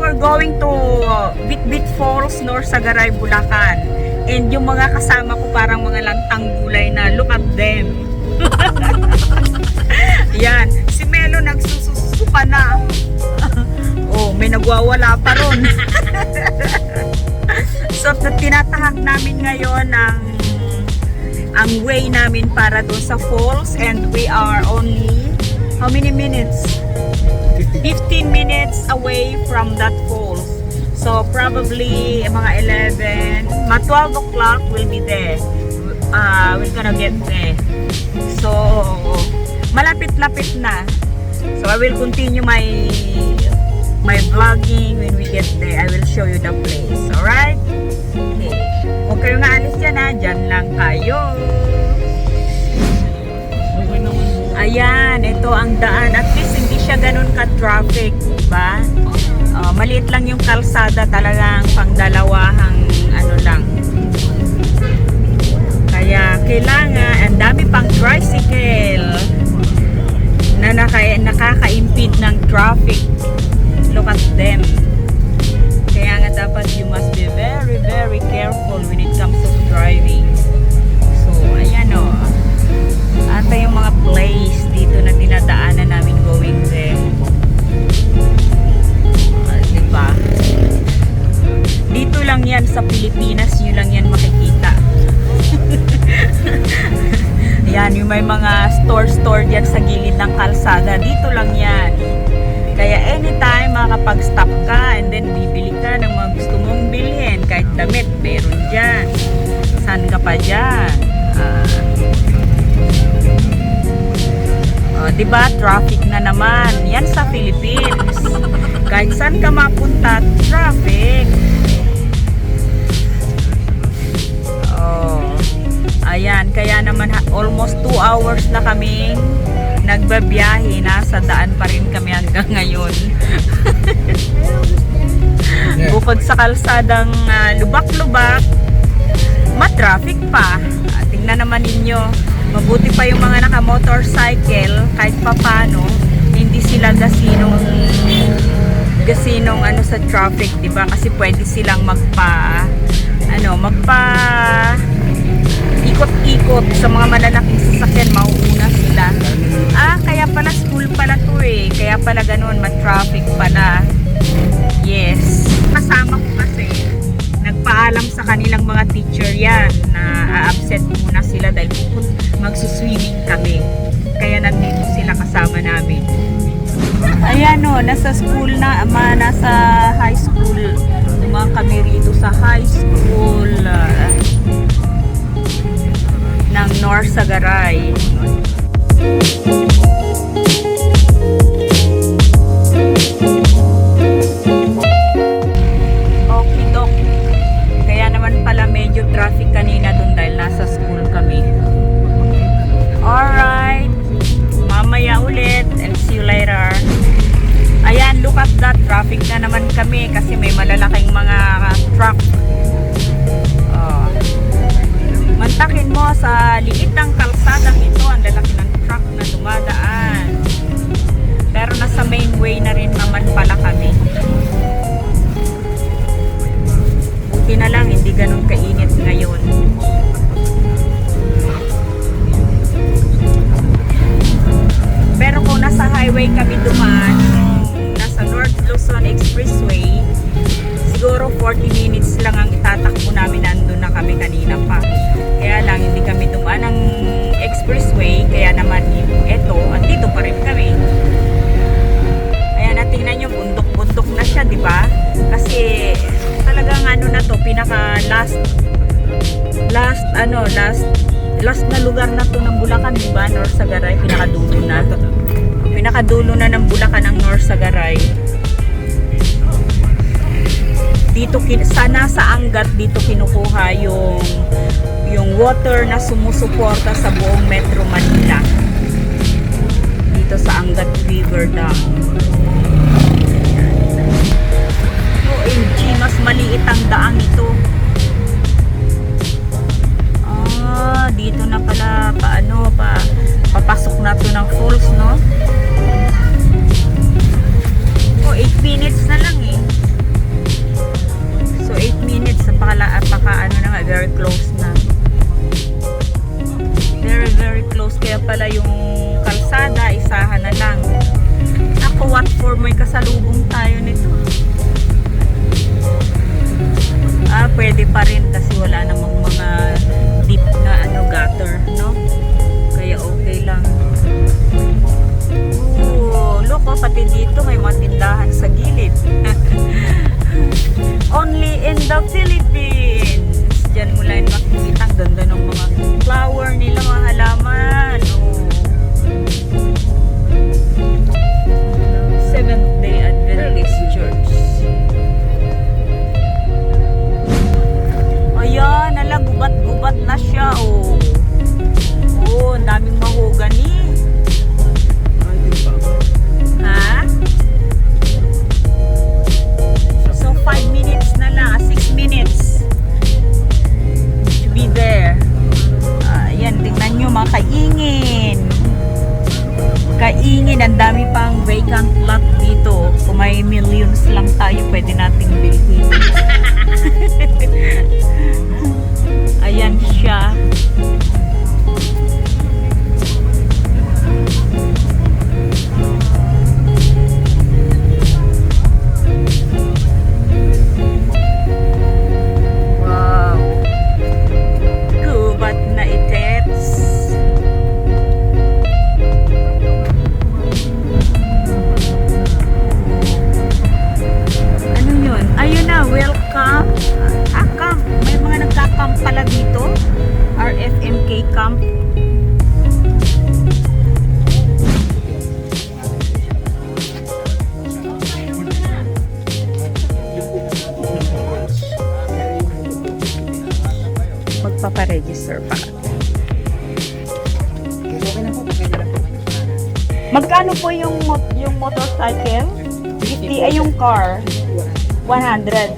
we're going to Bitbit Falls, Norsagaray, Bulacan. And yung mga kasama ko parang mga lantang gulay na look at them. Yan, si Melo nagsususupa na. Oh, may nagwawala pa ron. So, tinatahak namin ngayon ang way namin para doon sa falls, and we are only how many minutes? 15 minutes away from that falls. So probably mga 11, 12 o'clock we'll be there. We're gonna get there. So malapit-lapit na. So I will continue my vlogging when we get there. I will show you the place. Alright? Okay. Huwag kayong aalis dyan ha. Dyan lang kayo. Ayan, ito ang daan. At least hindi siya ganun ka-traffic, diba? Maliit lang yung kalsada, talagang pangdalawahang ano lang. Kaya kailangan, ang dami pang tricycle na nakaka-impede ng traffic. Look at them. Kaya nga dapat you must be very, very careful when it comes to driving. So, ayan o. Ata yung mga place dito na dinadaanan namin going there. Diba? Dito lang yan sa Pilipinas, yun lang yan makikita. Yan, yung may mga store dyan sa gilid ng kalsada. Dito lang yan. Kaya anytime makapag-stop ka and then bibili ka ng mga gusto mong bilhin. Kahit damit, meron dyan. Saan ka pa dyan? Diba? Traffic na naman. Yan sa Philippines. Kahit saan ka mapunta, traffic. Ayan, kaya naman almost 2 hours na kaming nagbabiyahe. Nasa daan pa rin kami hanggang ngayon. Bukod sa kalsadang lubak-lubak, matraffic pa. Tingnan naman ninyo, mabuti pa yung mga naka-motorcycle, kahit papano, hindi sila gasinong ano sa traffic, diba? Kasi pwede silang magpa ikot-ikot sa mga malalaking sasakyan, mauuna sila. Kaya pala school pala to eh. Kaya pala ganun, matraffic pala. Yes. Kasama ko kasi, nagpaalam sa kanilang mga teacher yan na a-absent muna sila dahil magsuswimming kami. Kaya nandito sila kasama namin. Ayan o, nasa school na, nasa high school. Dumaan kami rito sa high school ng Norsagaray. Okidok. Kaya naman pala medyo traffic kanina dun dahil nasa school kami. Alright. Mamaya ulit and see you later. Ayan, look at that. Traffic na naman kami kasi may malalaking mga truck. Mantakin mo sa liit ng kalsadang ito, ang lalaki ng truck na dumadaan. Pero nasa main way na rin naman pala kami. Buti na lang, hindi ganun kainit ngayon. Pero kung nasa highway kami dumaan, nasa North Luzon Expressway, siguro 40 minutes lang ang itatakbo namin, nandun na kami kanina pa. Kaya lang hindi kami dumaan ng expressway, kaya naman eto, at dito pa rin kami. Ayan, natingnan nyo, bundok-bundok na siya, di ba? Kasi talagang ano na to, pinaka last na lugar na to ng Bulacan, di ba? Norsagaray, pinakadulo na ng Bulacan ang Norsagaray. Dito sa Angat, dito kinukuha yung water na sumusuporta sa buong Metro Manila. Dito sa Angat River Dam. OMG, mas maliit ang daang ito. Dito na pala papasok na to ng falls, no? 8 minutes na lang eh. pala yung kalsada, isahan na lang. Ako, what for, may kasalubong tayo nito. Pwede pa rin kasi wala namang mga deep na gutter, no? Kaya okay lang. Loko, pati dito may mga tindahan sa gilid. Only in the Philippines. Diyan mo lang makikita ang ganda ng mga flower nila, mga halaman. Seventh-day Adventist Church. Ayan, gubat-gubat na siya, ang daming mahogani. Ha? So 5 minutes na lang, 6 minutes to be there. Ayan, tingnan nyo mga kaingin, ang dami pang vacant lot dito. Kung may millions lang tayo, pwede nating bilhin. Ayan siya. Wow. Gubat na itets. Ano yun? Ayun na, welcome. Camp. May mga nagka-camp pala dito. RFMK camp. Magpaparegister pa. Magkano po yung motorcycle? 50 ay yung car. 100.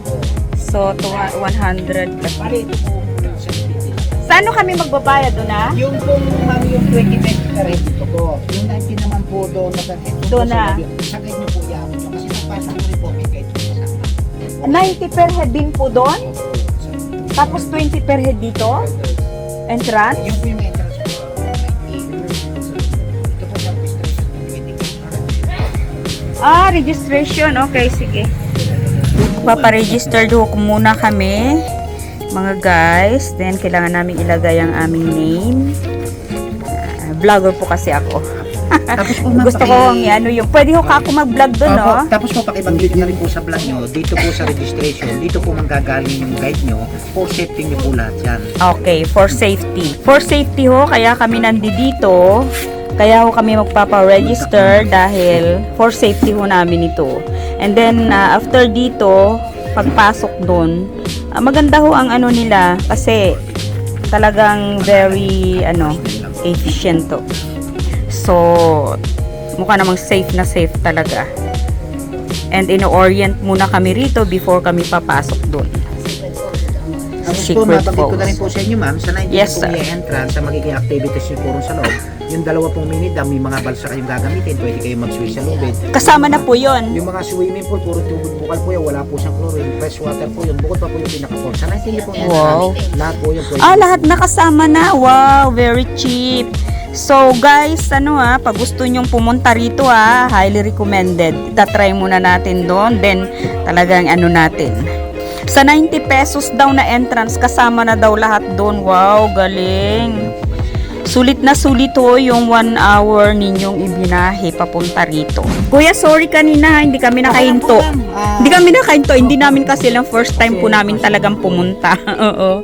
So, 100 plus. Saan kami magbabayad doon na? Yung pong yung 20 pesos na rin dito po. Yung 19 naman po doon. Doon na? Sakit nyo po yan. Kasi nagpasok ko rin po. May kahit po kasama. 90 per head din po doon? Tapos 20 per head dito? Entrance? Yung po yung entrance po. 19. Ito po yung registration. 20 Registration. Okay, sige. Paparegister do muna kami mga guys, then kailangan namin ilagay ang aming name. Vlogger po kasi ako. Tapos po Gusto ko yung pwede ko ako mag-vlog doon, no? Tapos po pakibanggit nyo rin po sa vlog nyo, dito po sa registration, dito po manggagaling yung guide nyo, for safety nyo po lahat yan. Okay, for safety. For safety ho, kaya kami nandito. Kaya ho kami magpapa-register dahil for safety ho namin ito. And then, after dito, pagpasok doon, maganda ho ang nila kasi talagang very, efficient to. So, mukha namang safe na safe talaga. And ino-orient muna kami rito before kami papasok doon. Tapos po, mabanggit ko na rin po sa inyo ma'am, sa 19 Yes, po may entrance sa magiging activities nyo po sa loob. Yung 2 minute may mga balsa kayong gagamitin, pwede kayo mag-swim sa loob. Kasama na po yun. Yung mga swimming pool, puro tubig bukal po yun, wala po siyang chlorine, fresh water po yun, bukod pa po yung pinaka-pool. Sa 19 po entrance, Wow. lahat po yun pwede. Lahat nakasama na. Wow, very cheap. So guys, pag gusto nyong pumunta rito highly recommended. Itatry muna natin doon, then talagang natin. Sa 90 pesos daw na entrance, kasama na daw lahat doon. Wow, galing. Sulit na sulit yung 1 hour ninyong ibinahe papunta rito. Kuya, sorry kanina, hindi kami nakahinto. Hindi kami nakahinto, hindi namin kasi lang first time po namin talagang pumunta. Oo.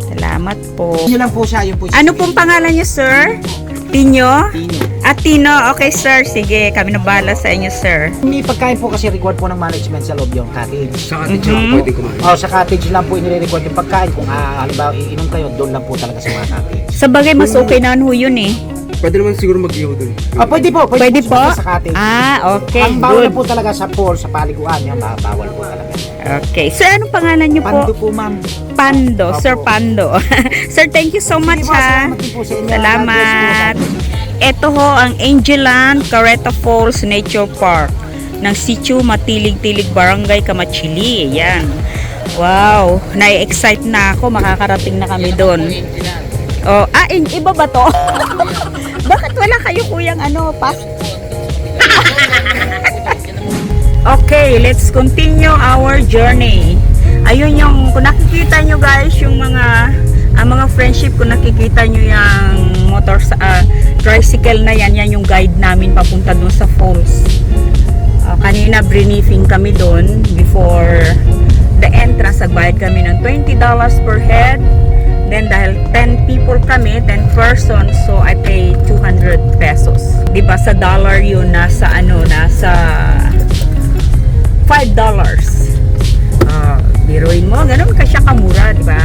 Salamat po. Yun lang po siya, yung po siya. Ano pong pangalan niyo, sir? Tino? Tino. Tino. Okay, sir. Sige, kami na bahala sa inyo, sir. May pagkain po kasi required po ng management sa loob yung cottage. Sa cottage lang pwede kumain. Sa cottage lang po inire-record yung pagkain. Kung halimbawa iinom kayo, doon lang po talaga sa mga cottage. Sa bagay, mas okay na yun eh. Pwede naman siguro mag-ihaw doon. Pwede po. Pwede po? Sa cottage. Okay, Ang bawal good. na po talaga sa pool, sa paliguan, yung bawal po talaga. Okay. Sir, anong pangalan niyo Pando po? po, ma'am. Pando. Opo. Sir Pando. Sir, thank you so much, Sige po, ha. salamat din po sa inyo. Salamat. Ito ho ang Angelan Carreta Falls Nature Park ng Sitio Matilig-Tilig Barangay Kamachili. Ayan. Wow. Na-excite na ako. Makakarating na kami doon. Oh, iba ba to? Bakit wala kayo kuyang pas? Okay, let's continue our journey. Ayun yung, kung nakikita nyo guys, yung mga friendship, kung nakikita nyo yung tricycle na yan yung guide namin papunta dun sa falls. Kanina briefing kami dun before the entrance, nagbayad kami ng $20 per head. Then dahil 10 people kami, 10 persons, so I pay 200 pesos. Diba sa dollar yun, nasa $5. Biruin mo, ganun ka siya kamura, diba?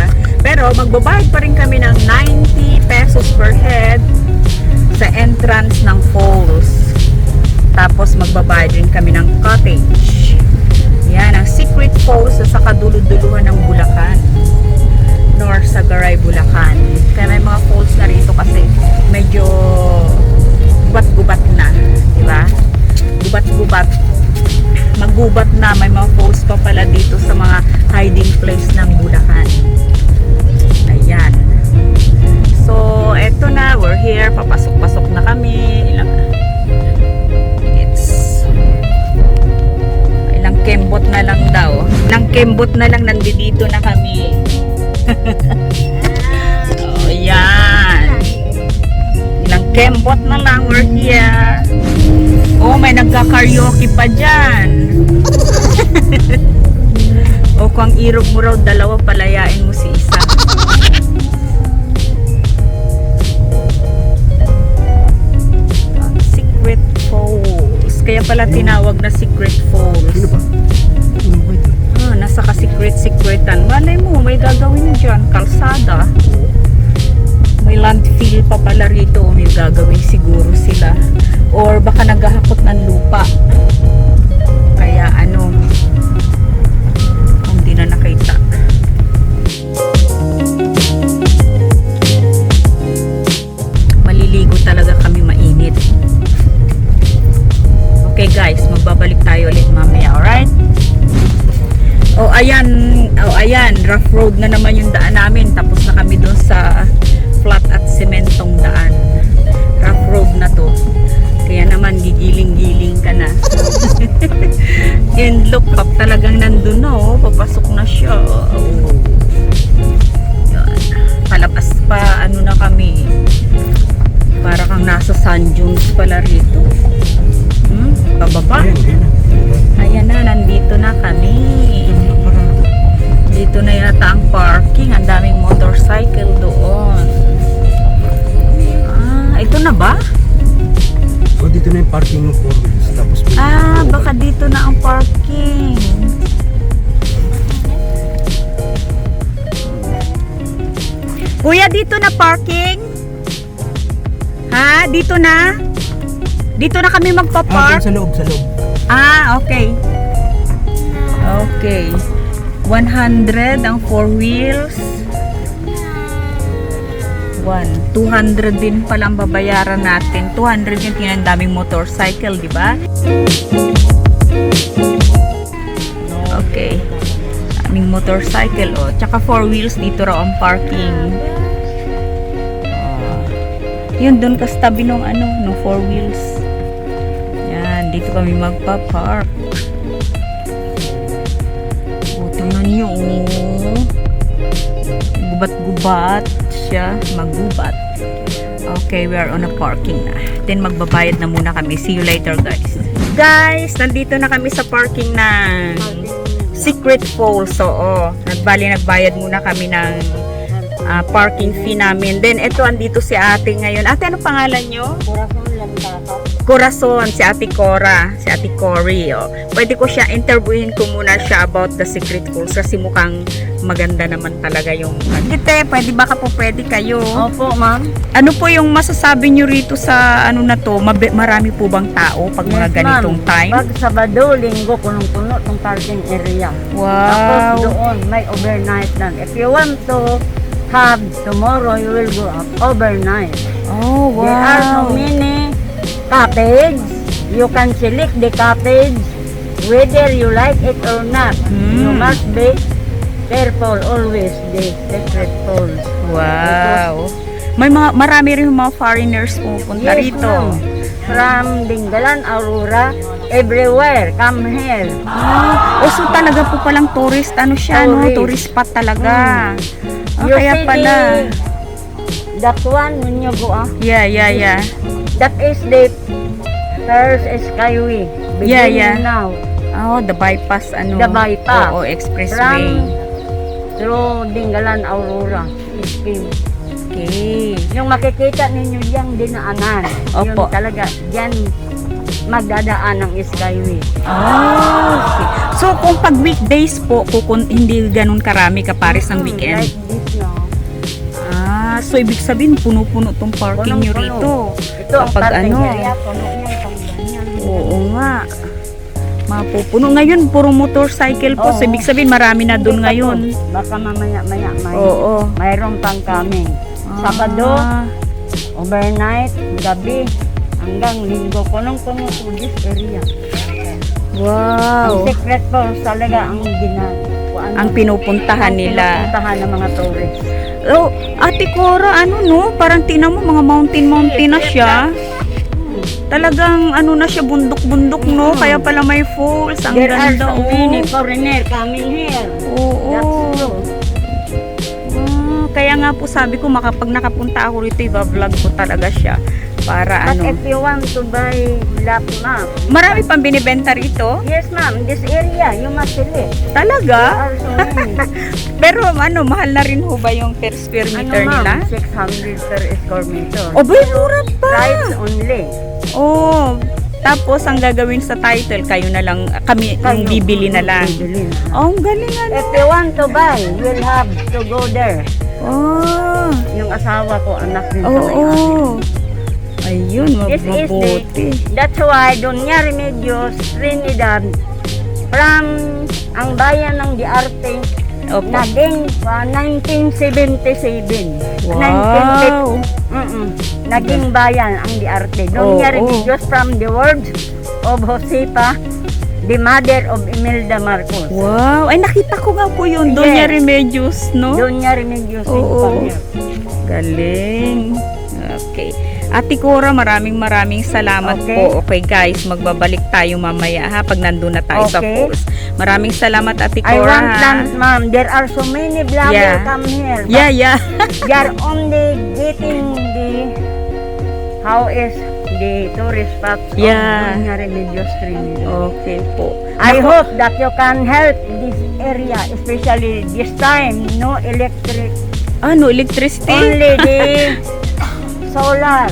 Pero magbabayad pa rin kami ng 90 pesos per head sa entrance ng falls. Tapos magbabayad rin kami ng cottage. Yan, ang Secret Falls sa kaduluduluhan ng Bulacan. North Sagaray, Bulacan. Kaya may mga falls na rito kasi medyo gubat-gubat na, diba? Gubat-gubat. Maggubat na, may mga falls pa pala dito sa mga hiding place ng Bulacan. Ayan. So, eto na, we're here. Papasok-pasok na kami. Ilang kembot na lang daw. Ilang kembot na lang, nandito na kami. Oh, yan. Ilang kembot na lang, we're here. Oh, may nagka-karaoke pa dyan. O kung ang irog mo raw, dalawa, palayain mo si isa. Secret Falls. Kaya pala tinawag na Secret Falls. Nasa ka-secret-secretan. Malay mo, may gagawin dyan. Kalsada. May landfill pa pala rito. May gagawin siguro sila. Or baka naghahakot ng lupa. Kaya hindi na nakita. Maliligo talaga kami, mainit. Okay guys, magbabalik tayo ulit mamaya, alright? Oh ayan, rough road na naman yung daan namin. Tapos na kami doon sa flat at sementong daan. Rough road na to. Kaya naman gigiling-giling ka na. Yung look up talagang nandun na, oh. Papasok na siya. Oh. Yan. Palabas pa, na kami. Para kang nasa sand dunes pala rito. Bababa. Ayan na, nandito na kami. Dito na yata ang parking. Ang daming motorcycle doon. Ito na ba? O, dito na yung parking ng 4 wheels. Tapos baka dito na ang parking. Kuya, dito na parking? Ha? Dito na? Dito na kami magpa-park? sa loob. Okay. Okay. 100 ang 4 wheels. 200 din palang babayaran natin. 200 yung tinandaming motorcycle, di ba? Okay. Aming motorcycle, oh. Tsaka 4 wheels, dito raw ang parking. Yun, dun ka sa tabi nung 4 wheels. Yan, dito kami magpa-park. Tingnan nyo, oh. Gubat-gubat siya, magubat. Okay, we are on a parking na. Then magbabayad na muna kami. See you later, guys. Guys, nandito na kami sa parking ng Secret Falls. So, nagbayad muna kami ng parking fee namin. Then, ito, andito si ate ngayon. Ate, ano pangalan nyo? Corazon, si Ate Cora, si Ate Cory. Pwede ko siya, interviewin ko muna siya about the Secret Falls kasi mukhang maganda naman talaga yung... Gite, pwede kayo? Opo, ma'am. Ano po yung masasabi nyo rito sa na to? Marami po bang tao pag mga ganitong time? Pag Sabado, Linggo, punong-puno tong parking area. Wow! Tapos doon, may overnight lang. If you want to have tomorrow, you will go up overnight. Oh, wow! There are so many cottage. You can select the cottage whether you like it or not. You must be careful always the Secret Falls. Wow! May marami rin mga foreigners pupunta rito. ma'am. From Dingalan, Aurora, everywhere, come here. Ah, so talaga po palang tourist, ano siya, no? Tourist. Tourist spot talaga. Ah, You kaya see pala. that one when you go Yeah. that is the first skyway. Yeah, Beginning yeah. now. Oh, the bypass, ano? The bypass. Oo, expressway. Through Dingalan, Aurora. Scheme. Okay. Yung makikita ninyo diyang dinaanan. Opo. Yung talaga, diyan magdadaan ng skyway. Oh, okay. So, kung pag weekdays po, hindi ganun karami kapares ng weekend. Like this, no? Ah, so ibig sabihin, puno-puno tong parking nyo rito. Ito ang Kapag parking ano. area, puno yan, pang ganyan. Oo nga. Mapupuno. Ngayon, puro motorcycle po. So, Oo. ibig sabihin, marami na doon Hindi pa ngayon. po. Baka mamaya-maya Oo. mayroon pang coming. Sabado, Ah, overnight, gabi, hanggang linggo. Punong-puno po this area. wow. Ang secret po talaga ang Ang pinupuntahan nila. Pinupuntahan ng mga tourists. Oh, Ate Cora, ano no? Parang tinan mo, mga mountain na siya. Talagang ano na siya, bundok-bundok no? Kaya pala may falls. Ang There are ganda. so many foreigner coming here. Oo. That's true. Kaya nga po sabi ko, pag nakapunta ako rito, i-vlog ko talaga siya. Para But ano. if you want to buy lap map, Marami pang binibenta rito. yes ma'am, this area, you must select. Talaga? There are so many. Pero ano, mahal na rin ho ba yung per square Ano meter nila? ma'am, 600 per square meter. O, bay, mura pa. Price only. Oh, tapos ang gagawin sa title, kayo na lang, kami yung bibili na lang. Bibili na lang. Oh, ang galing ano. If you want to buy, you'll have to go there. Oh, Yung asawa ko, anak din sa oo. may-ari. Ayun, This is mabuti. That's why Doña Remedios, Trinidad, from ang bayan ng Diarte, Opo. naging 1977. Wow. Naging bayan ang Diarte. Doña Oo. Remedios from the words of Josepa, the mother of Imelda Marcos. Wow. Ay, nakita ko nga po yun. Yes. Doña Remedios, no? Doña Remedios in Oo. Pamir. Galing. Okay. Ate Cora, maraming salamat Okay. po. Okay guys, magbabalik tayo mamaya ha pag nandun na tayo sa Okay. falls. Maraming salamat Ate I Cora want ha. land, ma'am. There are so many vloggers Yeah. come here. but Yeah. They are only getting how is the tourist spots Yeah. of Doña Remedios Trinidad. Okay po. I hope that you can help this area, especially this time, no electric, Ano, electricity? only the solar.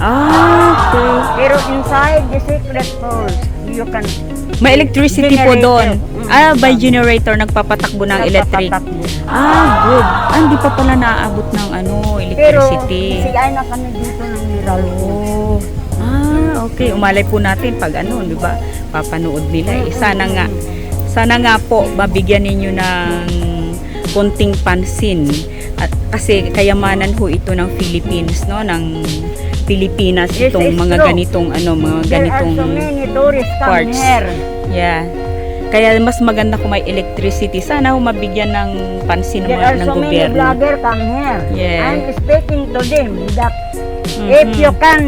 Okay. Pero inside the secret falls, you can May electricity po Generator. doon. By generator nagpapatakbo ng electric. nagpapatakbo. Good. Hindi pa pala naaabot ng ano, Pero electricity. CI na kami dito ng Miral. Oh. Okay. Umalay po natin pag ano, di ba? Papanood nila. Sana nga po mabigyan ninyo ng konting pansin. At kasi kayamanan ho ito ng Philippines, no? Ng Pilipinas Yes, itong it's mga true. ganitong ano, mga There are ganitong so many tourists come parts. here. Yeah. Kaya mas maganda kung may electricity. Sana ho mabigyan ng pansin There are ng so many gobyerno. vloggers come here. Yeah. I'm speaking to them that if Mhm. you can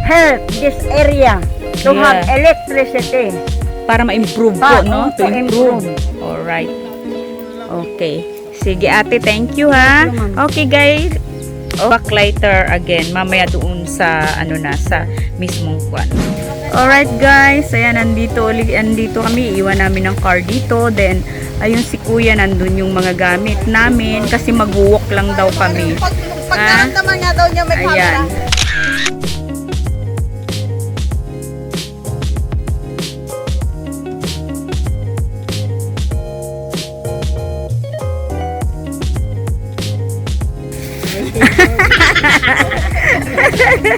help this area to Yeah. have electricity, Para ma-improve po, no? To to improve. Alright. Okay. Sige ate, thank you ha. Thank you, ma'am. Okay guys. Backlighter again. Mamaya doon sa ano na sa mismong kwan. Alright guys, ayan nandito kami. Iwan namin ng car dito. Then ayun si kuya nandun yung mga gamit namin kasi mag-walk lang daw kami. Pag naramdaman nga daw niya may camera. Ayan.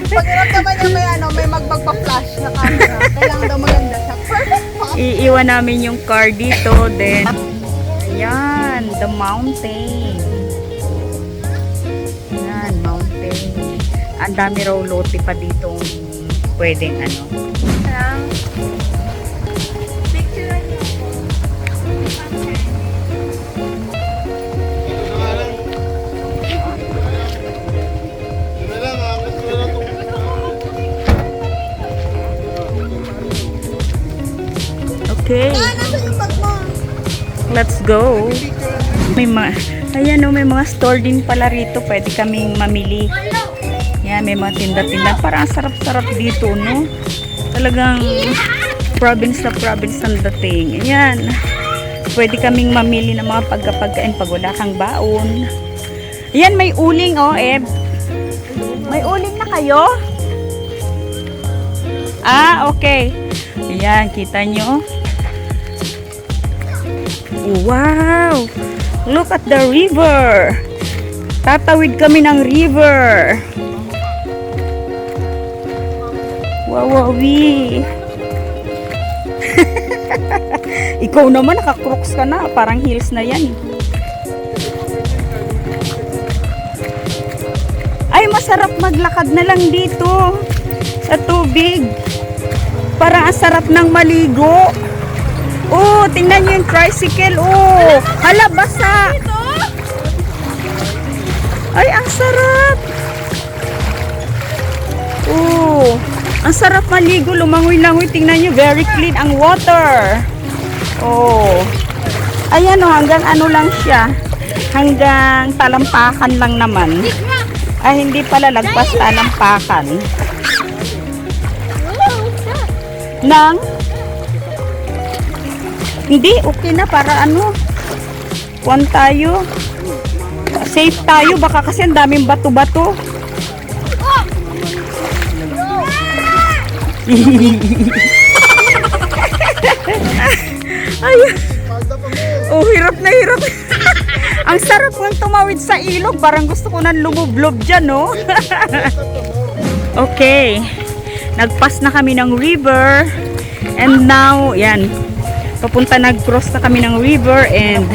Pag naramdaman niya may may magpagpa-flash na camera. Kailangan daw maganda siya. Perfect pa. Iiwan namin yung car dito. Then, ayan, the mountain. Ayan, mountain. Ang dami raw lote pa dito pwedeng ano. Okay. Nasa yung bag mo. Let's go. May mga, ayan o, may mga store din pala rito. Pwede kaming mamili. Yan, may mga tinda-tinda. Parang ang sarap-sarap dito, no? Talagang province na province ang dating. Ayan. Pwede kaming mamili ng mga pagkain pag wala kang baon. Ayan, may uling, oh, Eb. May uling na kayo? Ah, okay. Ayan, kita nyo. Wow! Look at the river. Tatawid kami ng river. Wawawi. Ikaw naman, naka-crooks ka na. Parang heels na yan. Ay, masarap maglakad na lang dito sa tubig. Parang ang sarap ng maligo. Oh, tingnan nyo yung tricycle. Oh, hala, basa. Ay, ang sarap. Oh, ang sarap maligo. Lumangoy-langoy. Tingnan nyo, very clean ang water. Oh. Ayan oh, hanggang ano lang siya. Hanggang talampakan lang naman. Ay, hindi pala lagpas talampakan. Nang? Hindi, okay na para ano. Kuwan tayo. Safe tayo, baka kasi ang daming bato-bato. Ay. Oh, hirap na hirap. Ang sarap kong tumawid sa ilog. Parang gusto ko nang lumublob dyan, no? Okay. Nagpas na kami ng river. And now, yan. Papunta, nag-cross na kami ng river. And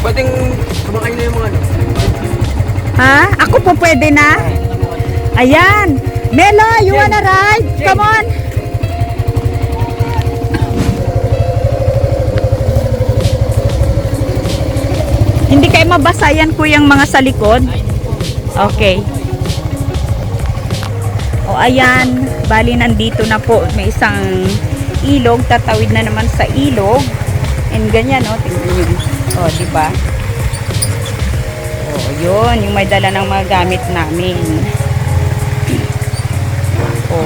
Pwedeng kumakain na yung mga ano. ha? Ako po pwede na? Ayan. Melo, you wanna ride? Come on. Hindi kayo mabasayan ko yung mga sa likod? Okay. O ayan, bali nandito na po. May isang ilog. Tatawid na naman sa ilog. And ganyan, no? Tingnan nyo. O, diba? O, yun. Yung may dala ng mga gamit namin. O.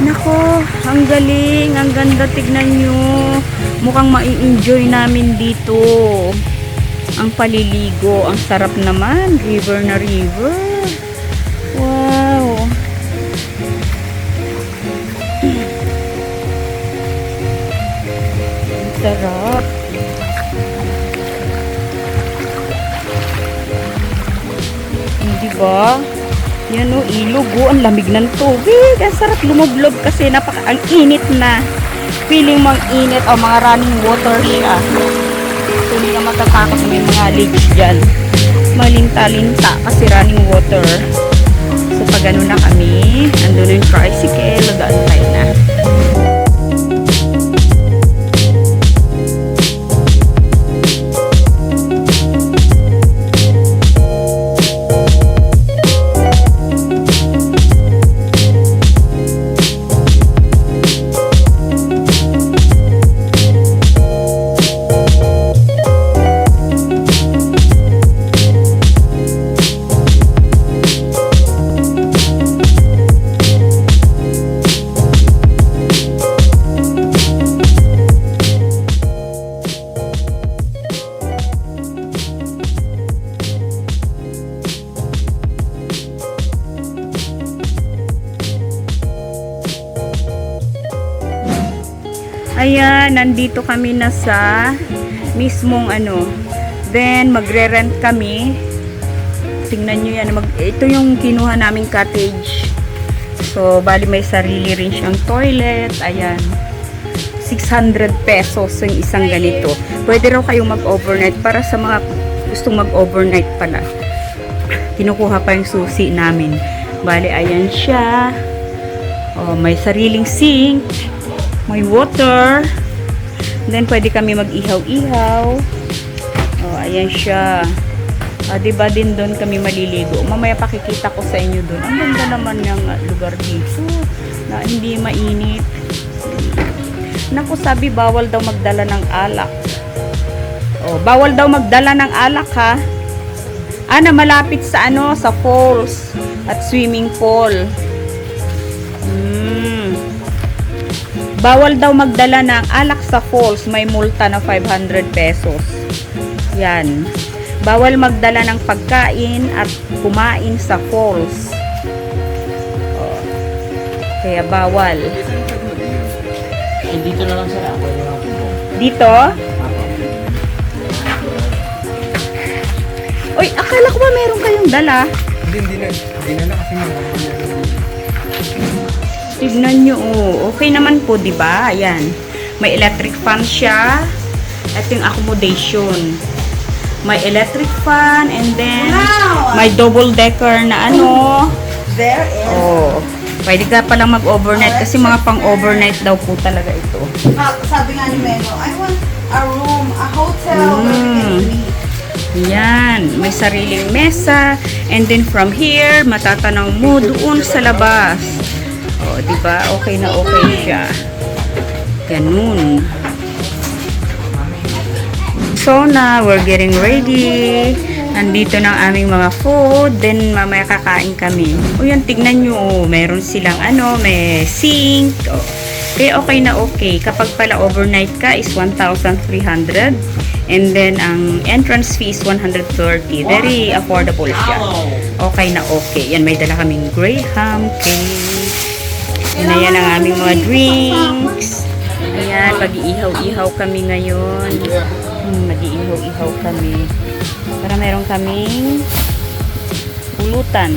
Nako, ang galing. Ang ganda. Tignan nyo. Mukhang mai-enjoy namin dito. Ang paliligo. Ang sarap naman. River na river. Wow. Ang sarap. Hindi ba? Yan o, ilog o. Ang lamig ng tubig. Ang sarap lumublob kasi ang init na. Feeling mang init o mga running water siya. So, hindi ka matatakot na may mga leaks dyan. Malinta-linta kasi running water. So, pag ano na kami, andun na yung tricycle, nag-aantay na. Ayan, nandito kami na sa mismong ano. Then, magre-rent kami. Tingnan nyo yan. Ito yung kinuha naming cottage. So, bali may sarili rin siyang toilet. Ayan. 600 pesos yung isang ganito. Pwede raw kayong mag-overnight para sa mga gustong mag-overnight pala. Kinukuha pa yung susi namin. Bali, ayan siya. Oh, may sariling sink. May water. Then, pwede kami mag-ihaw-ihaw. Oh, ayan siya. Diba din doon kami maliligo. Mamaya pakikita ko sa inyo doon. Ang ganda naman yung lugar dito na hindi mainit. Naku, sabi bawal daw magdala ng alak. Oh, bawal daw magdala ng alak ha. Na malapit sa sa falls at swimming pool. Bawal daw magdala ng alak sa falls, may multa na 500 pesos. Yan. Bawal magdala ng pagkain at kumain sa falls. Oh. Kaya bawal. Dito na lang sila. Dito? Uy, akala ko ba meron kayong dala? Hindi na kasi Tignan nyo, oh. Okay naman po, di ba? Ayan. May electric fan siya. Ito yung accommodation. May electric fan and then may double decker na There is, Oh. Pwede ka palang mag-overnight kasi mga pang-overnight daw po talaga ito. sabi nga ni Meno, I want a room, a hotel where we can meet. Yan, may sariling mesa and then from here matatanaw mo doon sa labas. Oh, di ba? Okay na okay siya. Ganun. So na, we're getting ready. Andito na ang aming mga food. Then mamaya kakain kami. O yan, tignan nyo. Oh, meron silang may sink. Oh. Kaya okay na okay. Kapag pala overnight ka is 1,300. And then ang entrance fee is 130. Very affordable siya. Okay na okay. Yan, may dala kaming Graham cake. Yan ang aming mga drinks. Ayan, pag-iihaw-ihaw kami ngayon. Mag-iihaw-ihaw kami. Para meron kaming pulutan.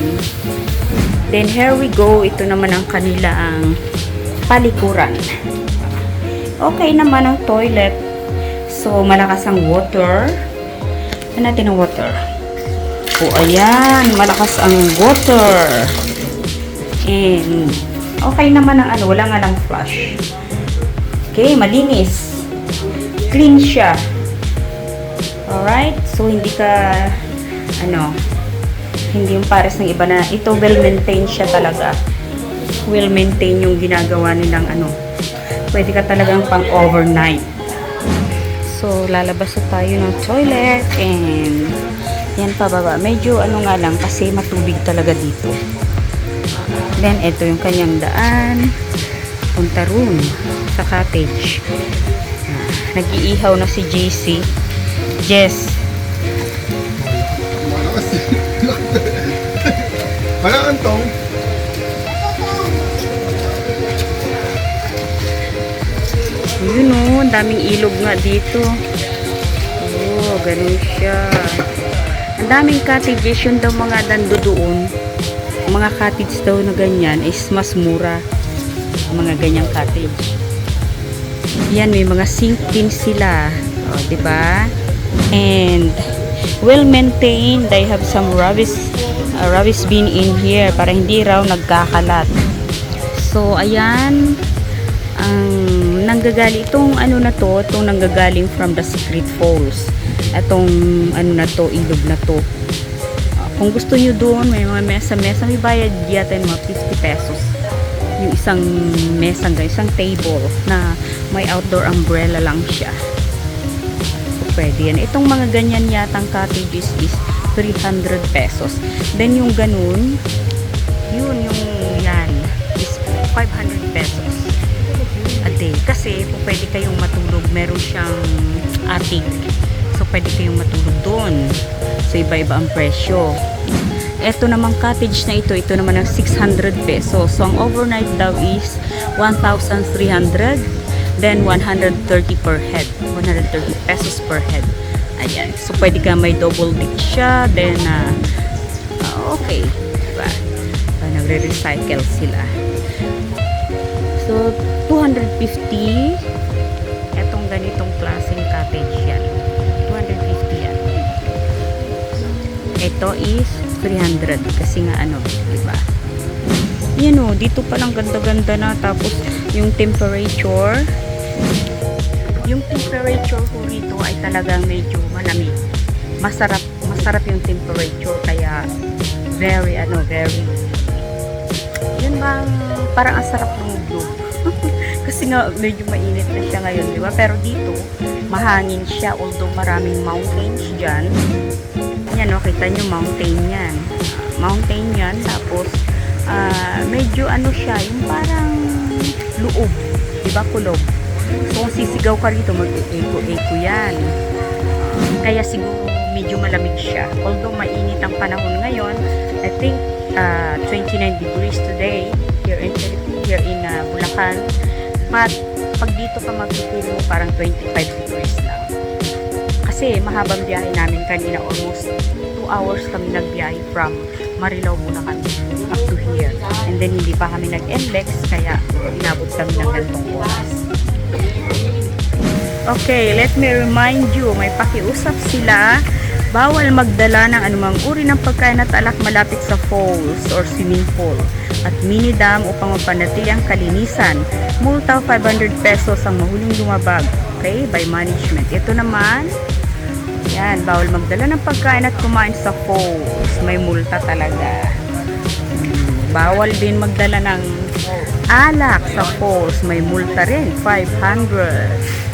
Then here we go. Ito naman ang kanilang palikuran. Okay naman ang toilet. So, malakas ang water. Ito natin ang water. O, ayan. Malakas ang water. And okay naman ang wala nga lang flush. Okay, malinis. Clean siya. Alright? So, hindi ka, hindi yung pares ng iba na, ito well-maintained siya talaga. Well-maintained yung ginagawa nilang pwede ka talagang pang-overnight. So, lalabas na tayo ng toilet and yan pababa. Medyo nga lang kasi matubig talaga dito. Then, ito yung kanyang daan. Punta room sa cottage. Nag-iihaw na si JC. Jess. Wala ang tong. Yun o, daming ilog nga dito. Oh, ganun siya. Ang daming cottages yun daw mga dando doon. Mga cottage daw na ganyan is mas mura. Mga ganyang cottage. Yan, may mga sink din sila. O, diba? And well maintained. They have some rubbish bin in here para hindi raw nagkakalat. So, ayan. Ang nanggagaling itong itong nanggagaling from the Secret Falls. Itong ilog na to. Kung gusto nyo doon, may mga mesa-mesa, may bayad yata yung mga 50 pesos. Yung isang mesa, isang table na may outdoor umbrella lang siya. So, pwede yan. Itong mga ganyan yatang cottages is 300 pesos. Then yung ganun, yun yung yan is 500 pesos a day. Kasi kung pwede kayong matulog, meron siyang attic. So, pwede kayong matulog doon. So, iba-iba ang presyo. Ito namang cottage na ito naman ang 600 pesos. So, ang overnight daw is 1,300. Then, 130 per head. 130 pesos per head. Ayan. So, pwede ka may double deck siya. Then, okay. Diba? Nagre-recycle sila. So, 250. Etong ganitong klaseng cottage yan. 250 yan. Ito is 300. Kasi nga diba? Yan o, dito palang ganda-ganda na. Tapos, yung temperature ko rito ay talagang medyo malamig. Masarap masarap yung temperature, kaya very yun bang parang ang sarap ng mundo. Kasi nga medyo mainit na siya ngayon, di ba? Pero dito mahangin siya, although maraming mountains dyan. Yan o, kita nyo mountain yan, tapos medyo ano siya, yung parang loob, di ba, kulob. So kung sisigaw ka rito, mag-echo yan. Kaya siguro medyo malamig siya, although mainit ang panahon ngayon. I think 29 degrees today here in Bulacan, but pag dito ka mag-feel mo parang 25 degrees lang. Kasi mahabang biyahe namin kanina, almost 2 hours kami nagbiyahe from Marilao, Bulacan up to here. And then hindi pa kami nag-NLEX, kaya inabot kami ng ganitong oras. Okay, let me remind you, may pakiusap sila. Bawal magdala ng anumang uri ng pagkain at alak malapit sa falls or swimming pool at mini dam upang mapanatili ang kalinisan. Multa 500 pesos ang mahuling lumabag. Okay, by management. Ito naman, yan, bawal magdala ng pagkain at kumain sa falls. May multa talaga. Bawal din magdala ng alak sa falls. May multa rin, 500.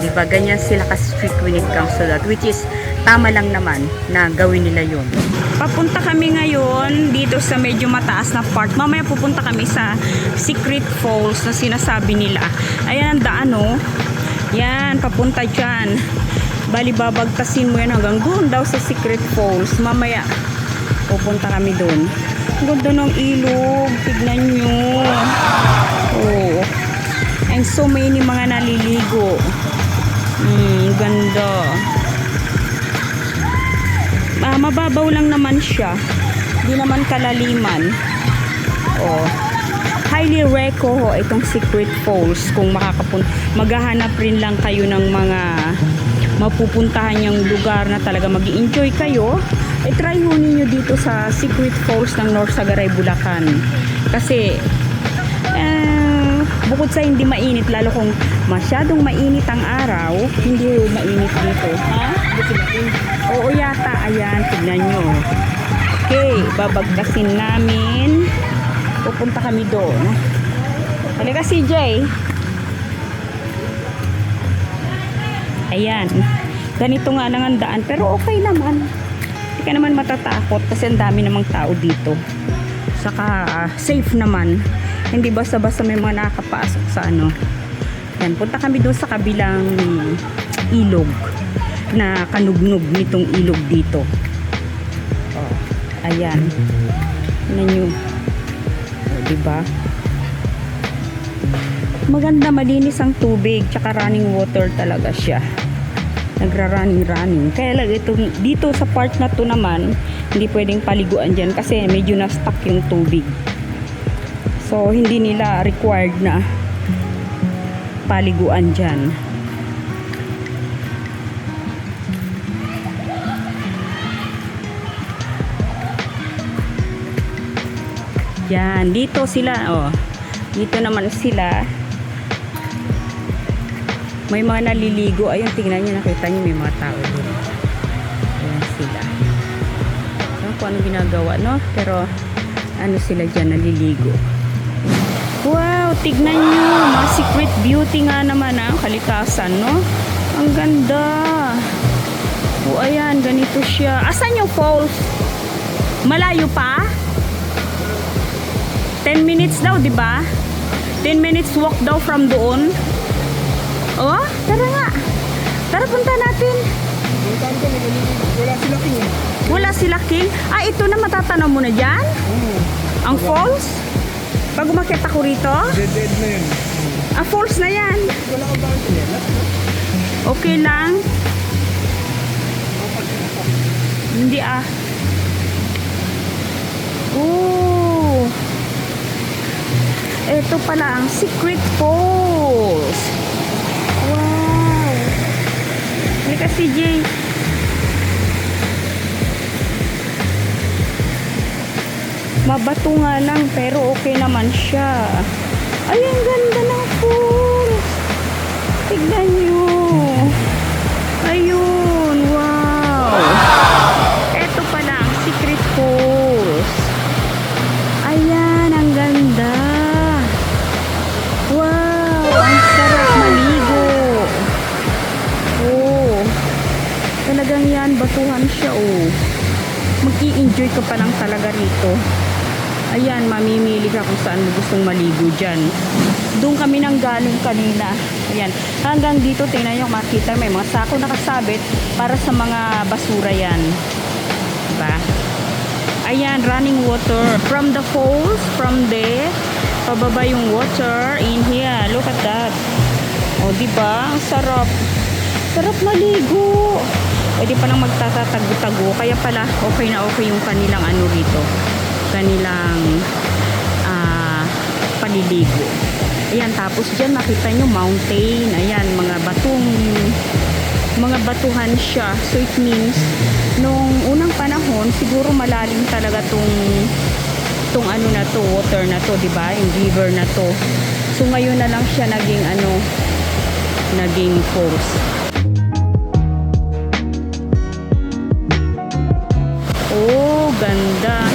Diba, ganyan sila ka-strict when it comes to that, which is tama lang naman na gawin nila yun. Papunta kami ngayon dito sa medyo mataas na part. Mamaya pupunta kami sa Secret Falls na sinasabi nila. Ayan ang daan, oh. Yan, papunta dyan. Bali, babagtasin mo yan hanggang doon daw sa Secret Falls. Mamaya pupunta kami doon. Ang ganda ng ilog, tignan nyo. Oh. And so many mga naliligo. Ganda. Mababaw lang naman siya. Hindi naman kalaliman. Oh. Highly reco ho itong Secret Falls kung maghahanap rin lang kayo ng mga mapupuntahan yung lugar na talaga mag-i-enjoy kayo. Try ho ninyo dito sa Secret Falls ng Norsagaray, Bulacan. Kasi bukod sa hindi mainit, lalo kung masyadong mainit ang araw, hindi mainit dito. Ha? Oo yata. Ayan, tignan nyo. Okay, babagkasin namin. Pupunta kami doon. Halika, CJ. Ayan. Ganito nga lang ang daan. Pero okay naman. Hindi ka naman matatakot kasi ang dami namang tao dito. Saka safe naman. Hindi basta-basta may mga nakakapasok sa ano. Yan, punta kami doon sa kabilang ilog na kanugnog nitong ilog dito. Oh, ayan. Tignan nyo. Oh, diba? Maganda, malinis ang tubig, tsaka running water talaga siya. Nagra-running. Kaya lang dito sa part na to naman, hindi pwedeng paliguan dyan kasi medyo na-stuck yung tubig. So, hindi nila required na paliguan dyan. Yan, dito sila, oh. Dito naman sila. May mga naliligo. Ayun, tingnan nyo, nakita nyo may mga tao dito. Ayan sila. Ayan kung ano ginagawa, no? Pero, ano sila dyan, naliligo. Wow, tignan nyo. Mga secret beauty nga naman, ah. Kalikasan, no? Ang ganda. O, ayan, ganito siya. Asan yung falls? Malayo pa? 10 minutes daw, di ba? 10 minutes walk daw from doon. Oh, tara nga. Tara, punta natin. Wala sila king. Wala sila king? Ah, ito na matatanaw mo na dyan? Ang falls? Pag umakit ako rito? Dead na yun. Ah, falls na yan. Wala ka ba ang sinelas? Okay lang. Hindi ah. Oh. Ito pala ang Secret Falls. Wow. Halika, CJ. Mabato nga lang pero okay naman siya. Ay, ang ganda ng falls. Tignan nyo. Ayun, wow. yan, batuhan siya oh. Mag-i-enjoy ka pa lang talaga rito. Ayan, mamimili ka kung saan mo gustong maligo dyan. Doon kami nang galing kanina. Ayan, hanggang dito tingnan nyo, makita may mga sako nakasabit para sa mga basura yan. Diba? Ayan, running water from the falls, from there. Pababa yung water in here. Look at that. O, diba? Ang sarap. Sarap maligo. Pwede pa lang magtatatago-tago. Kaya pala, okay na okay yung kanilang ano rito. Kanilang paliligo. Ayan, tapos dyan makita nyo mountain. Ayan, mga batuhan siya. So it means, nung unang panahon, siguro malalim talaga tong ano na to, water na to, diba? Yung river na to. So ngayon na lang siya naging falls. Oh, ganda.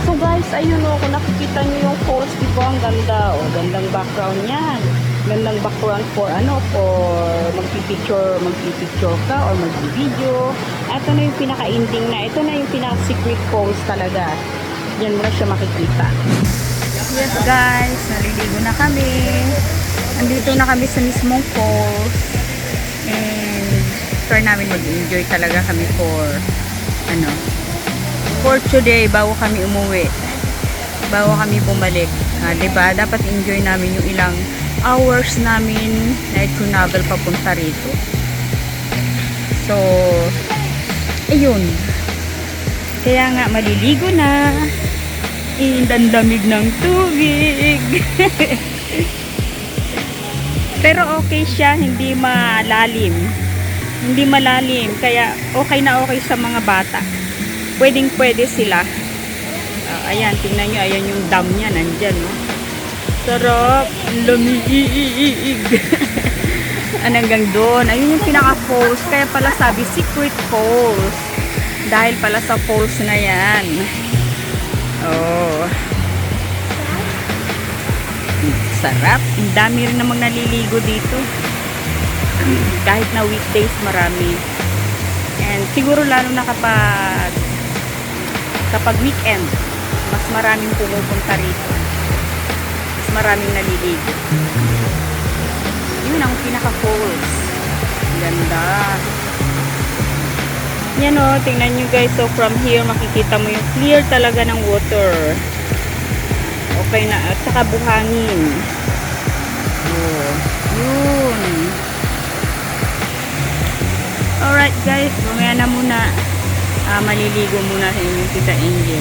So guys, ayun o, kung nakikita nyo yung falls, di ba? Ang ganda. O, gandang background yan. Gandang background for magpipicture ka or mag-video. Ito na yung pinaka-ending na. Ito na yung pinaka-secret falls talaga. Yan mo na siya makikita. Yes guys, naliligo na kami. Andito na kami sa mismong falls. And try namin mag-enjoy talaga kami for today, bago kami umuwi, bago kami bumalik, diba? Dapat enjoy namin yung ilang hours namin na travel papunta rito. So ayun, kaya nga maliligo na, indandamig ng tubig. Pero okay siya, hindi malalim, kaya okay na okay sa mga bata. Pwedeng-pwede sila. Ayan, tingnan nyo. Ayan yung dam niya. Nandyan, no? Sarap. Lamig. Hanggang doon. Ayun yung pinaka-falls. Kaya pala sabi, secret falls. Dahil pala sa falls na yan. Oh. Sarap. Ang dami rin namang naliligo dito. Kahit na weekdays, marami. And siguro lalo na kapag weekend, mas maraming pumupunta rito. Mas maraming naliligo. Yun ang pinaka-falls. Ganda. Yan o, tingnan nyo guys. So from here, makikita mo yung clear talaga ng water. Okay na. At saka buhangin. Oh, yun. Alright guys, mamaya na muna. Maliligo muna sa inyong Tita Angel.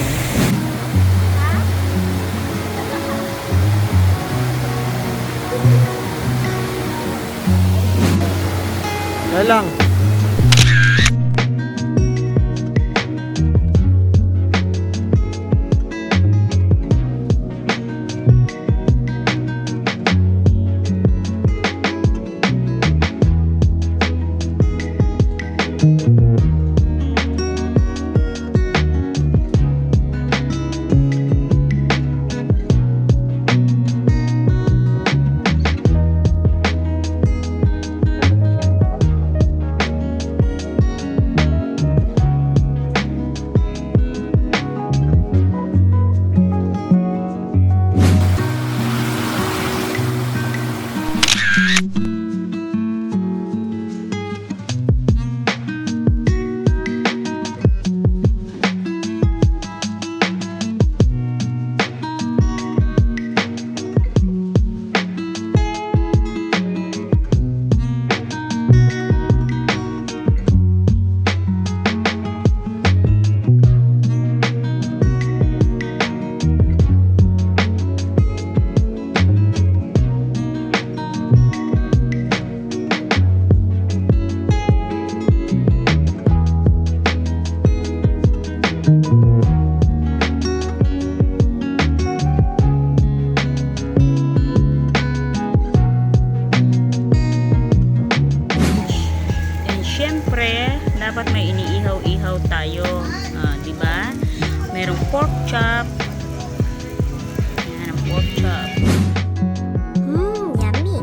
Lang. dapat may iniihaw-ihaw tayo, di ba? Merong pork chop. Yan ang pork chop. Yummy.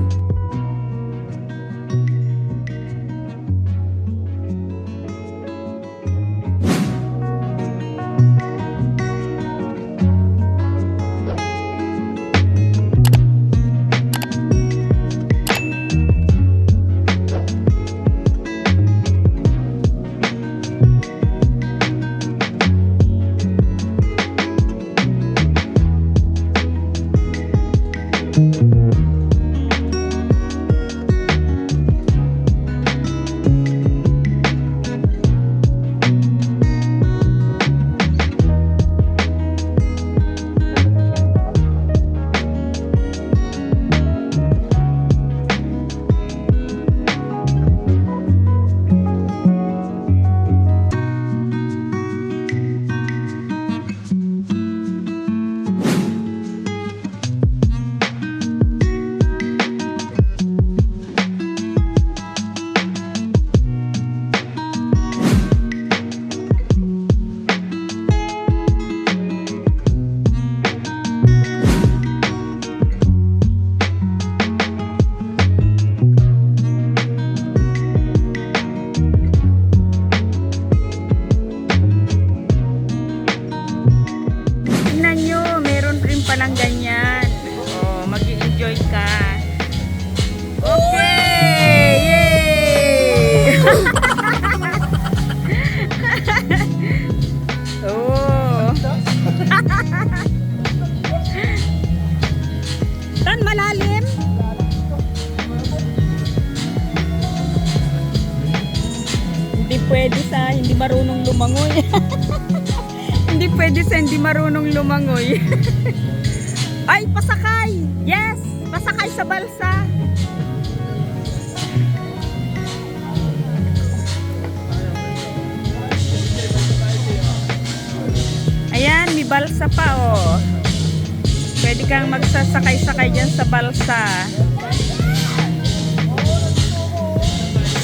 Hindi pwede sa hindi marunong lumangoy. Hindi pwede sa hindi marunong lumangoy. Ay, pasakay! Yes! Pasakay sa balsa! Ayan, may balsa pa oh. Pwede kang magsasakay-sakay dyan sa balsa.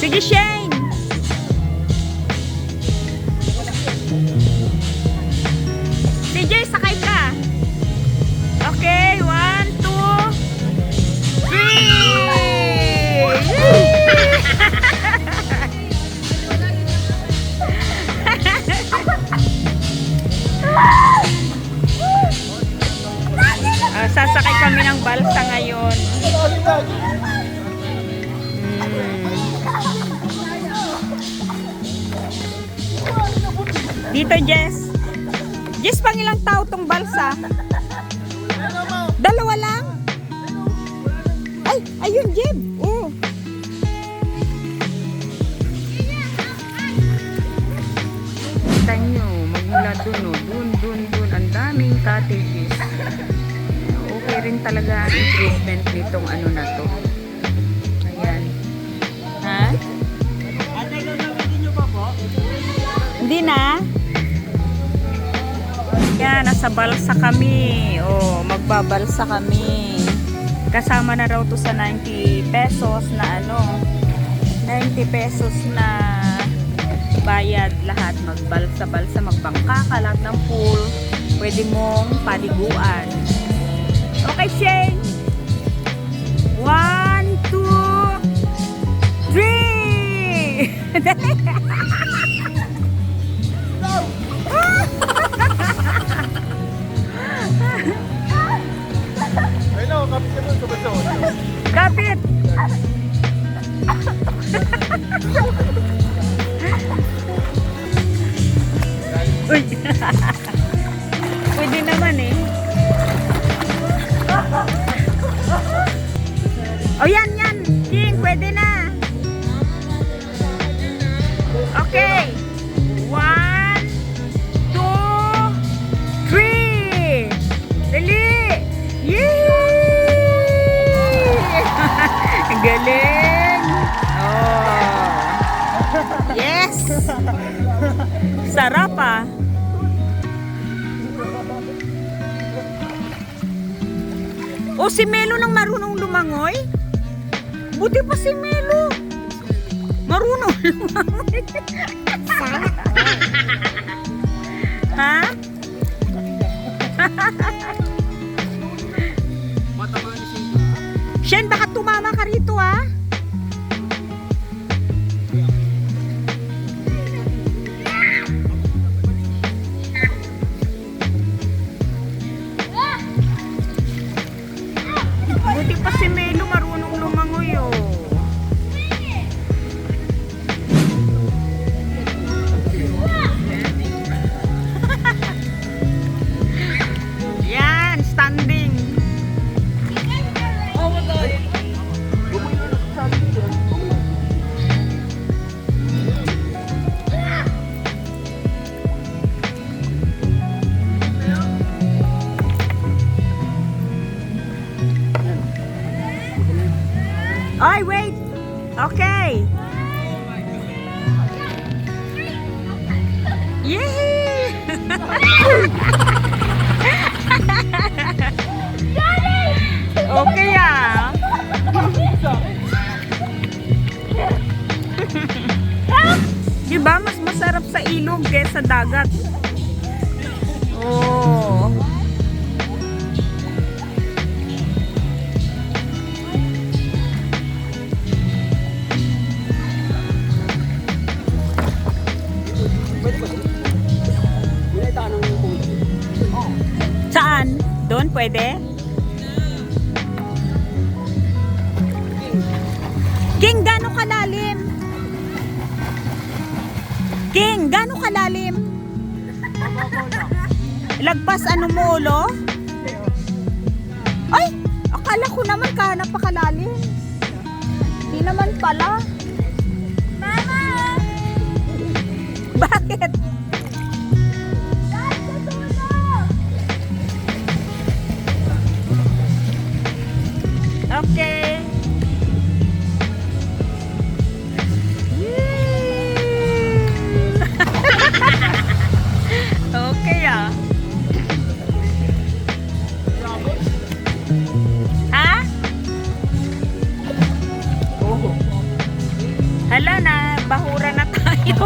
Sige, Shane! CJ, sakay ka! Okay, 1, 2, 3! Sasakay kami ng balsa ngayon. Dito, Jess. Jess, pang ilang tao tong balsa? Dalawa lang? Ay, ayun, Jeb. Oh. Kita nyo, magmula dun, oh. Dun. Ang daming cottages. Okay rin talaga ang improvement nitong ano na to. Ayan. Ha? Hindi na? Yan, nasa balsa kami. Oh, magbabalsa kami. Kasama na raw to sa 90 pesos na ano. 90 pesos na bayad lahat. Magbalsa-balsa, magbangka ka lahat ng pool. Pwede mong paliguan. Okay, Shane. 1, 2, 3. Kapit! Uy! Pwede naman eh. Oh, yan! King, pwede na. Okay. 1, 2, 3. Dali! Yay! Galing! Oh! Yes! Sarap ah! O, si Melo nang marunong lumangoy? Buti pa si Melo! Marunong lumangoy! Ha? Shen, baka tumama ka rito ah! Buti pa si Melo marunong lumangoy oh. Yan, standing. Ay, wait. Okay. Yay! Okay ah. Diba mas masarap sa ilog kaysa dagat? Oh. Saan? Doon pwede? King, gaano kalalim? King, gaano kalalim? Lagpas ano mo ulo? Ay, akala ko naman kahanap pa kalalim. Hindi naman pala. Mama! Wala na, bahura na tayo.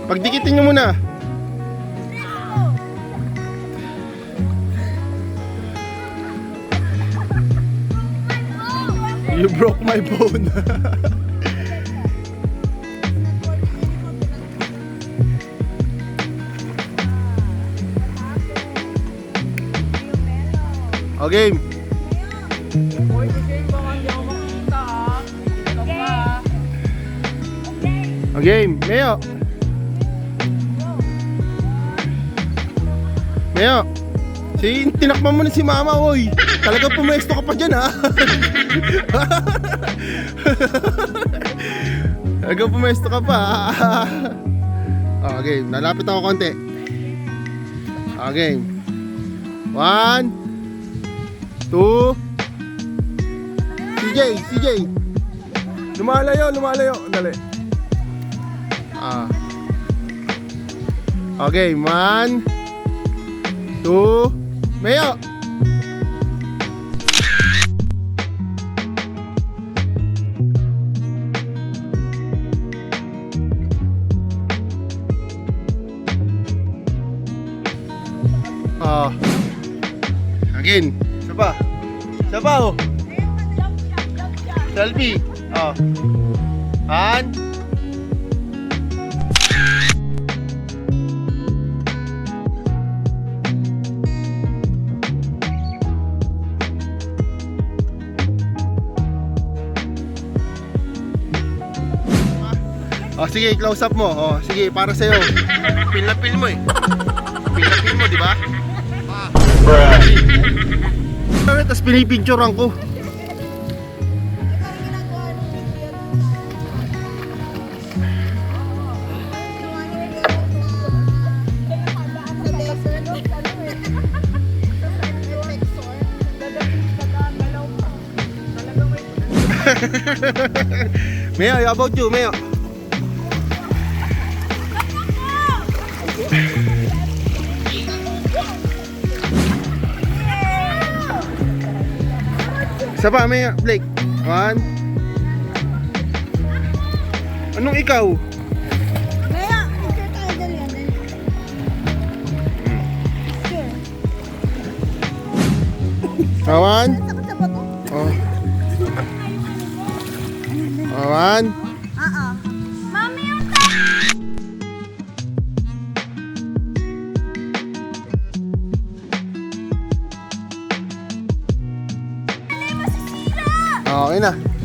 Pagdikitin nyo muna. You broke my bone. O game. O game. Meo. Meo. Tinakpan mo na si mama, oy. Talagang pumesto ka pa dyan, ha? Talagang pumesto ka pa, ha? O game. Nalapit ako konti. O game. 1 2 CJ lumalayo dali. Okay, 1 2 Meo. Again. Saba oh. Selfie. Oh. And oh, sige, close up mo. Oh, sige, para sa iyo. Pil na pil mo eh. Pil na pil mo, di ba? Tapos pinipicturean ko. Meo, how about you, Meo? Isa pa, Meo, Blake. 1. Anong ikaw? Maya, picture tayo dali yan. Sure. 1. Sakot sa bato? Oh. 1. Mami, yung Okay na.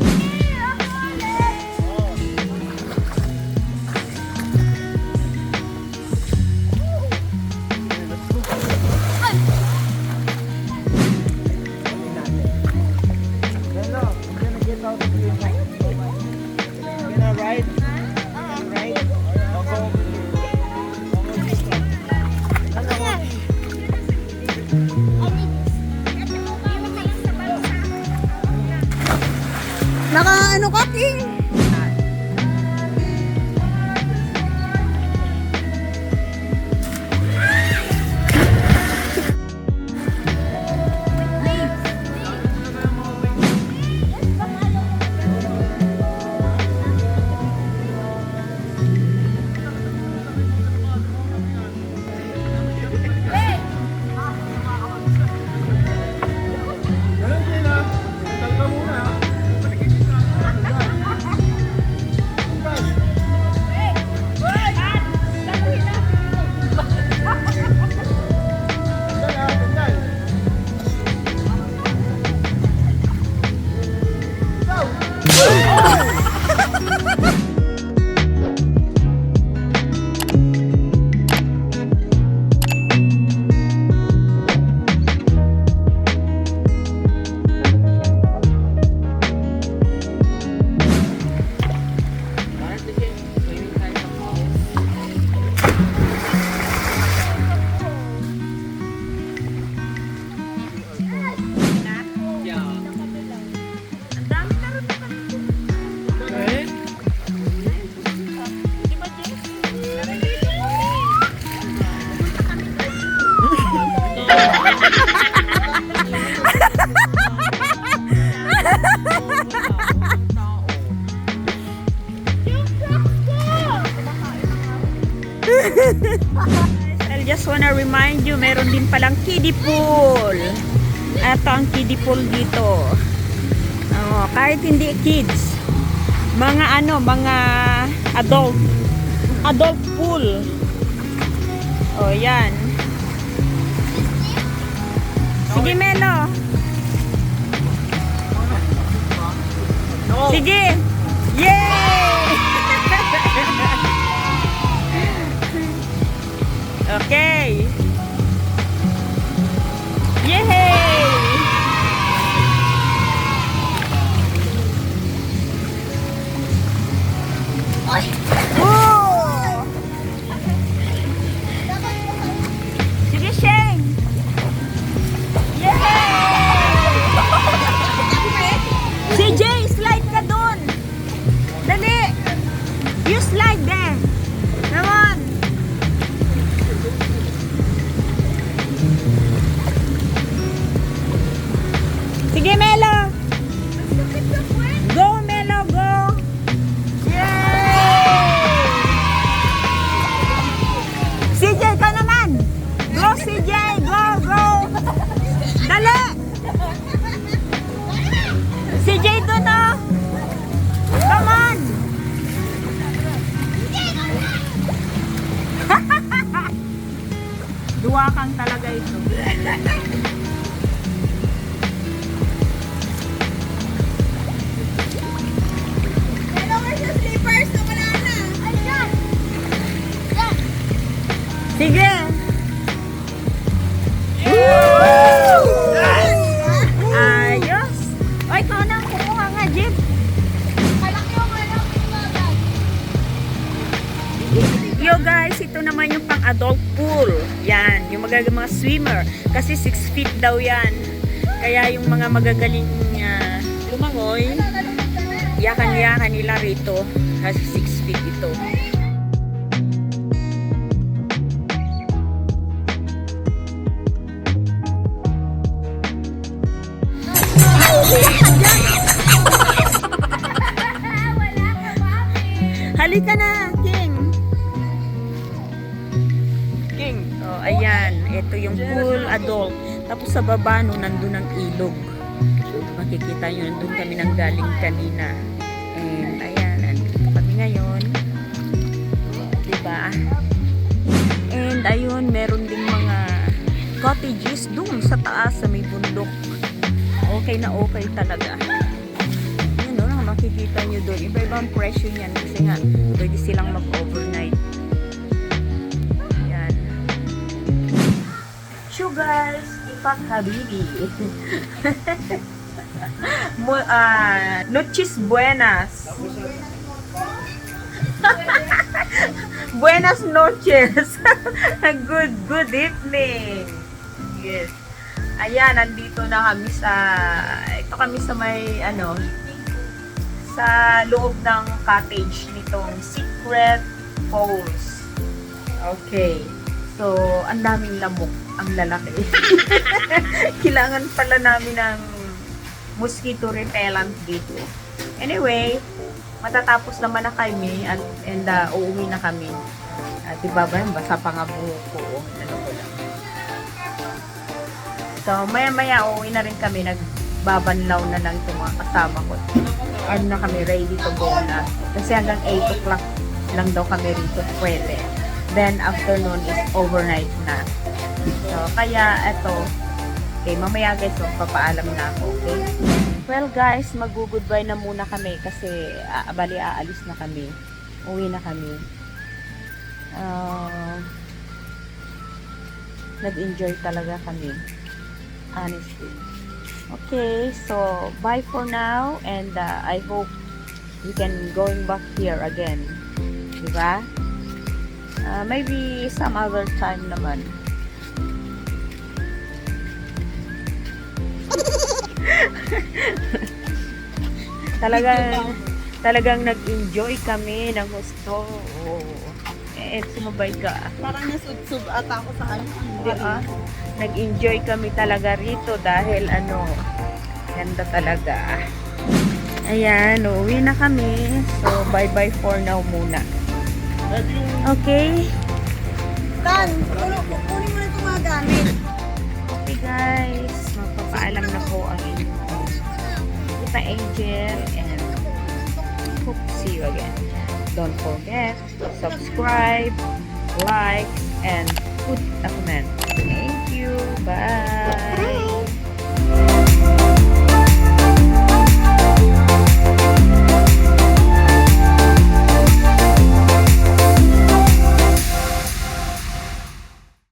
naka-ano ka, King? just wanna remind you, meron din palang kiddie pool. Ito ang kiddie pool dito. Oh, kahit hindi kids, mga mga adult pool. Oh, yan. Sige, Melo. Sige. Yay! Okay. Yay! Woo! Sige, Shane. Yay! CJ, slide ka dun. Dali. You slide there. Come on. Sige, Melo. Go, Melo, go. Yay! CJ, ka naman. Go, CJ. Go, go. Dali. CJ doon, oh. Come on. Duwakang talaga ito. Hello, where's the slippers? Wala na. Ayan. Sige. Ayos. O, ikaw na. Kumuha nga, Jeep. Malaki yung bagay. Yo guys, ito naman yung pang adult pool. Yan, yung mga swimmer. Kasi 6 feet daw yan. Kaya yung mga magagaling lumangoy, yakan-yakan nila rito. Kasi 6 feet ito. Halika na, King. King. Oh, ayan. Ito yung pool adult. Tapos sa baba, no, nandun ang ilog. Makikita nyo, nandun kami nang galing kanina. And ayan, nandito kami ngayon. Diba? And ayun, meron ding mga cottages dun sa taas, sa may bundok. Okay na okay talaga. Yun, no, makikita nyo doon. Iba-ibang presyo niyan kasi nga pwede silang mag-overnight. Yan. Sugars, ipak habibi. Noches buenas. Buenas noches. Good evening. Yes. Ayan, nandito na kami ito kami sa may, sa loob ng cottage nitong Secret Falls. Okay. So, ang daming lamok, ang lalaki. Kailangan pala namin ng mosquito repellent dito. Anyway, matatapos naman na kami and uuwi na kami. Diba ba? Basa pa nga buhok ko. Ano ko lang. So, maya-maya uuwi na rin kami. Nagbabanlaw na lang itong mga kasama ko. Ano na kami, ready to go na. Kasi hanggang 8 o'clock lang daw kami rito pwede. Then, afternoon is overnight na. So, kaya ito. Okay, mamaya guys, so, papaalam na ako. Okay? Well guys, mag-goodbye na muna kami kasi bali aalis na kami. Uwi na kami. Nag-enjoy talaga kami. Honestly. Okay, so bye for now and I hope we can going back here again. Diba? Maybe some other time naman. Talagang nag-enjoy kami ng gusto. Sumabay ka. Parang nasubsub ata ako sa ano. Hindi nag-enjoy kami talaga rito dahil ganda talaga. Ayan, uwi na kami. So, bye-bye for now muna. Okay? Dan, kunin mo na itong mga gamit. Okay guys, magpapaalam na po ang inyong Tita Angel and hope to see you again. Don't forget, subscribe, like, and put a comment. Thank you. Bye.